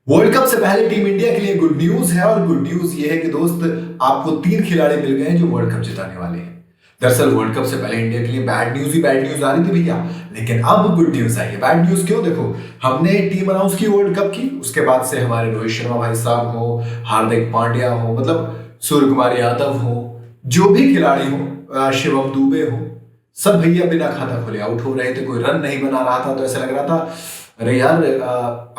World cup से पहले team India के लिए गुड न्यूज है और गुड न्यूज ये है कि दोस्त आपको 3 खिलाड़ी मिल गए हैं जो वर्ल्ड कप जिताने वाले हैं। दरअसल वर्ल्ड कप से पहले इंडिया के लिए बैड न्यूज ही बैड न्यूज आ रही थी भैया, लेकिन अब गुड न्यूज आई है। बैड न्यूज क्यों? देखो, हमने टीम अनाउंस की वर्ल्ड कप की, उसके बाद से हमारे रोहित शर्मा भाई साहब हो, हार्दिक पांड्या हो, मतलब सूर्य कुमार यादव हो, जो भी खिलाड़ी हो, शिवम दुबे हो, सब भैया बिना खाता खोले आउट हो रहे थे। कोई रन नहीं बना रहा था, तो ऐसा लग रहा था अरे यार,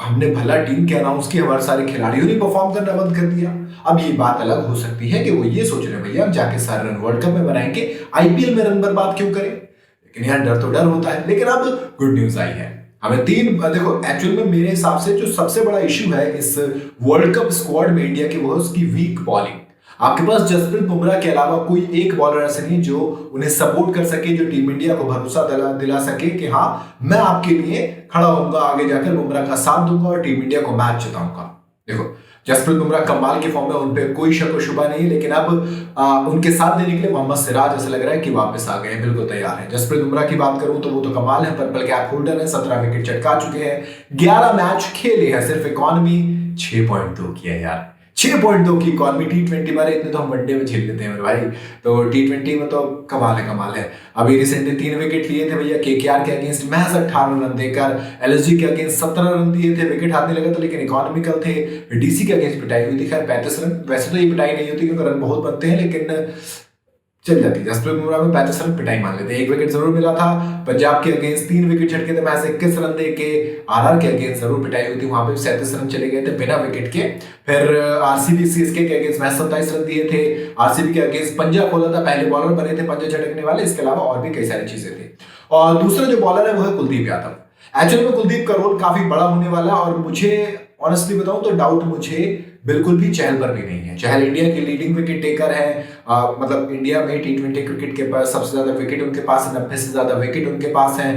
हमने भला टीम के अनाउंस की, हमारे सारे खिलाड़ियों ने परफॉर्म करना बंद कर दिया। अब ये बात अलग हो सकती है कि वो ये सोच रहे हैं भैया हम जाके सारे रन वर्ल्ड कप में बनाएंगे, आईपीएल में रन बर्बाद क्यों करें। लेकिन यार डर तो डर होता है। लेकिन अब गुड न्यूज आई है, हमें देखो, एक्चुअल में मेरे हिसाब से जो सबसे बड़ा इश्यू है इस वर्ल्ड कप स्क्वाड में इंडिया की, वो है उसकी वीक बॉलिंग। आपके पास जसप्रीत बुमराह के अलावा कोई एक बॉलर ऐसा नहीं जो उन्हें सपोर्ट कर सके, जो टीम इंडिया को भरोसा दिला सके कि हाँ मैं आपके लिए खड़ा होऊंगा, आगे जाकर बुमराह का साथ दूंगा और टीम इंडिया को मैच जिताऊंगा। देखो, जसप्रीत बुमराह कमाल की फॉर्म में, उन पे कोई शक व शुबा नहीं है, लेकिन अब उनके साथ देने के लिए मोहम्मद सिराज ऐसा लग रहा है कि वापस आ गए हैं, बिल्कुल तैयार है। जसप्रीत बुमराह की बात करूं तो वो तो कमाल है, पर्पल कैप होल्डर है, 17 विकेट चटका चुके हैं, 11 मैच खेले हैं, सिर्फ इकॉनमी 6.2 किया यार, 6.2 की इकॉनमी। T20 मारे इतने तो हम वनडे में झेल लेते हैं मेरे भाई, तो T20 में तो कमाल है, कमाल है। अभी रिसेंटली 3 विकेट लिए थे भैया केकेआर के अगेंस्ट, महज 18 रन देकर, एलएसजी के अगेंस्ट 17 रन दिए थे, विकेट हाथ नहीं लगा था, लेकिन इकोनॉमिकल थे। डीसी के अगेंस्ट पिटाई हुई थी, खैर 35 रन, वैसे तो ये पिटाई नहीं होती क्योंकि रन बहुत बनते हैं, लेकिन चल जाती है। जसप्रीत बुमराह में 35 रन पिटाई मान लेते हैं। 1 विकेट जरूर मिला था पंजाब के अगेंस्ट, 3 विकेट झटके थे, मैच 21 रन दे के। आरआर के अगेंस्ट जरूर पिटाई हुई थी, वहां पे 37 रन चले गए थे बिना विकेट के। फिर आरसीबी सीएसके के अगेंस्ट मैच 27 रन दिए थे। आरसीबी के अगेंस्ट पंजा खोला था, पहले बॉलर बने थे पंजा झटकने वाले, इसके अलावा और भी कई सारी चीजें थी। और दूसरा जो बॉलर है वो है कुलदीप यादव। एक्चुअली में कुलदीप का रोल काफी बड़ा होने वाला है, और मुझे ऑनेस्टली बताऊं तो डाउट मुझे बिल्कुल भी चहल पर भी नहीं है। चहल इंडिया के लीडिंग विकेट टेकर है, मतलब इंडिया में T20 क्रिकेट के पास सबसे ज्यादा विकेट उनके पास है, 90 से ज्यादा विकेट उनके पास है।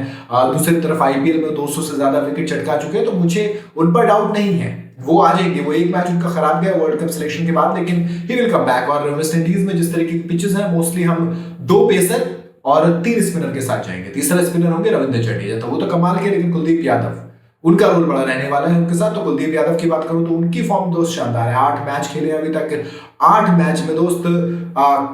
दूसरी तरफ आईपीएल में 200 से ज्यादा विकेट चटका चुके हैं, तो मुझे उन पर डाउट नहीं है, वो आ जाएंगे। वो एक मैच उनका खराब गया वर्ल्ड कप सिलेक्शन के बाद, लेकिन ही विल कम बैक। और वेस्ट इंडीज में जिस तरीके की पिचेस हैं, मोस्टली हम 2 पेसर और 3 स्पिनर के साथ जाएंगे, तीसरा स्पिनर होंगे रविंद्र जडेजा, तो वो तो कमाल के। लेकिन कुलदीप यादव, उनका रोल बड़ा रहने वाला है उनके साथ। तो कुलदीप यादव की बात करूं तो उनकी फॉर्म दोस्त शानदार है, 8 मैच खेले अभी तक, 8 मैच में दोस्त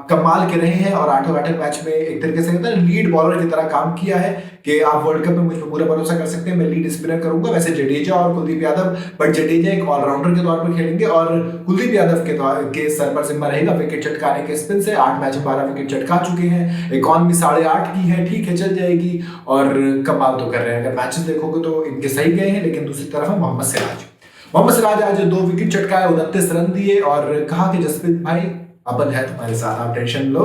कमाल के रहे हैं, और 8 मैच में एक तरीके से कहते हैं लीड बॉलर की तरह काम किया है कि आप वर्ल्ड कप में मुझ पर पूरा भरोसा कर सकते हैं, मैं लीड स्पिनर करूंगा। वैसे जडेजा और कुलदीप यादव, बट जडेजा एक ऑलराउंडर के तौर पर खेलेंगे और कुलदीप यादव के सर पर जिम्मा रहेगा विकेट चटकाने के स्पिन से। 8 मैच में 12 विकेट चटका चुके हैं, इकॉनमी 8.5 की है, ठीक है चल जाएगी, और कमाल तो कर रहे हैं। अगर मैचेस देखोगे तो इनके सही गए हैं, लेकिन दूसरी तरफ है मोहम्मद सिराज आज 2 विकेट चटकाए, 29 रन दिए, और कहा कि जसप्रीत भाई अपन है तुम्हारे साथ, आप टेंशन लो।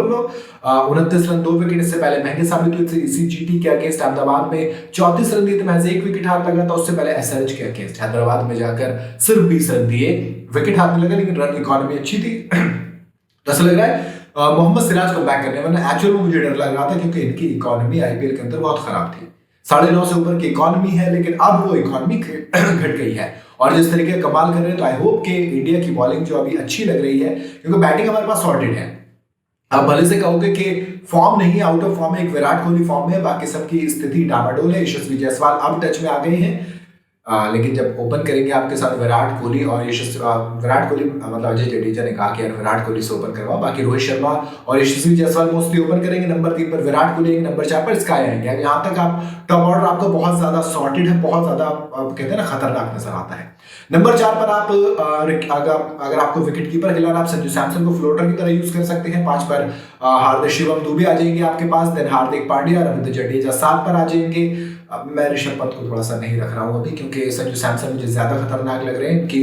29 रन, 2 विकेट, इससे पहले महंगे साबित हुए थे इसी जीटी के अगेंस्ट अहमदाबाद में 34 रन दिए थे, मैच 1 विकेट हाथ लगा था। उससे पहले एसआरएच के अगेंस्ट हैदराबाद में जाकर सिर्फ 20 रन दिए, विकेट हाथ में लगा, लेकिन रन इकॉनमी अच्छी थी। तो ऐसा लग रहा है मोहम्मद सिराज को बैक करने, वरना एक्चुअल में मुझे डर लग रहा था क्योंकि इनकी इकॉनमी आईपीएल के अंदर बहुत खराब थी, 9.5 से ऊपर की इकॉनमी है, लेकिन अब वो इकॉनमी घट गई है। और जिस तरीके का कमाल कर रहे हैं, तो आई होप कि इंडिया की बॉलिंग जो अभी अच्छी लग रही है, क्योंकि बैटिंग हमारे पास सॉर्टेड है। आप भले से कहोगे कि फॉर्म नहीं, आउट ऑफ फॉर्म है, एक विराट कोहली फॉर्म में, बाकी सबकी स्थिति डामाडोल है। यशस्वी जायसवाल अब टच में आ गए हैं, लेकिन जब ओपन करेंगे आपके साथ विराट कोहली और विराट कोहली, मतलब अजय जडेजा ने कहा कि यार विराट कोहली से ओपन करवाओ, बाकी रोहित शर्मा और यशस्वी जायसवाल मोस्टली ओपन करेंगे। नंबर 3 पर विराट कोहली, नंबर 4 पर स्काई आएंगे। यहाँ तक आप टॉप ऑर्डर आपको बहुत ज्यादा सॉर्टेड है, बहुत ज्यादा कहते हैं ना खतरनाक नजर आता है। नंबर 4 पर आप अगर आपको विकेट कीपर खिलाना, आप संजू सैमसन को फ्लोटर की तरह यूज कर सकते हैं। 5 पर हार्दिक शिवम दुबे आ जाएंगे आपके पास, देन हार्दिक पांड्या, रविंद्र जडेजा 7 पर आ जाएंगे। मैं ऋषभ पंत को थोड़ा सा नहीं रख रहा हूँ अभी, क्योंकि संजू सैमसन मुझे ज्यादा खतरनाक लग रहे हैं। इनकी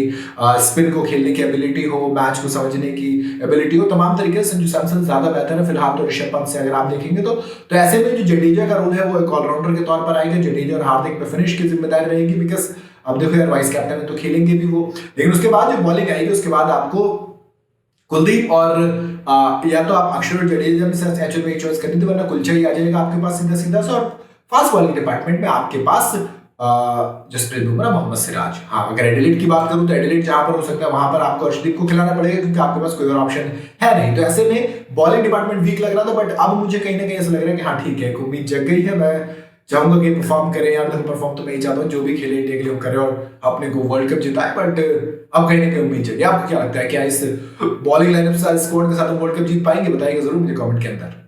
स्पिन को खेलने की एबिलिटी हो, मैच को समझने की एबिलिटी हो, तमाम तरीके से संजू सैमसन ज्यादा बेहतर है फिलहाल तो ऋषभ पंत से अगर आप देखेंगे तो ऐसे में जो जडेजा का रोल है वो एक ऑलराउंडर के तौर पर आएगा। जडेजा और हार्दिक पे फिनिश की जिम्मेदारी रहेगी, बिकॉज अब देखो यार वाइस कैप्टन है तो खेलेंगे भी वो। लेकिन उसके बाद जो बॉलिंग आएगी, उसके बाद आपको कुलदीप और या तो आप अक्षर जडेजा में से एक्चुअल में एक चॉइस करनी थी, वरना कुलचा ही आ जाएगा आपके पास सीधा सीधा सा। और फास्ट बॉलिंग डिपार्टमेंट में आपके पास जसप्रीत बुमराह, मोहम्मद सिराज। हाँ, अगर एडिलेट की बात करूं तो एडिलेट जहां पर हो सकता है वहां पर आपको अर्शदीप को खिलाना पड़ेगा, क्योंकि आपके पास कोई और ऑप्शन है नहीं। तो ऐसे में बॉलिंग डिपार्टमेंट वीक लग रहा था, बट अब मुझे कहीं ना कहीं ऐसा लग रहा है कि हाँ ठीक है, उम्मीद जग गई है। मैं चाहूंगा कि परफॉर्म करें यार। देखो परफॉर्म तो मैं ही चाहता हूँ, जो भी खेले इंडिया के लिए वो करे और अपने को वर्ल्ड कप जिताए। बट अब कहीं ना कहीं उम्मीद जगी। आपको क्या लगता है, क्या इस बॉलिंग लाइनअप स्क्वाड के साथ हम वर्ल्ड कप जीत पाएंगे? बताइएगा जरूर मुझे कमेंट के अंदर।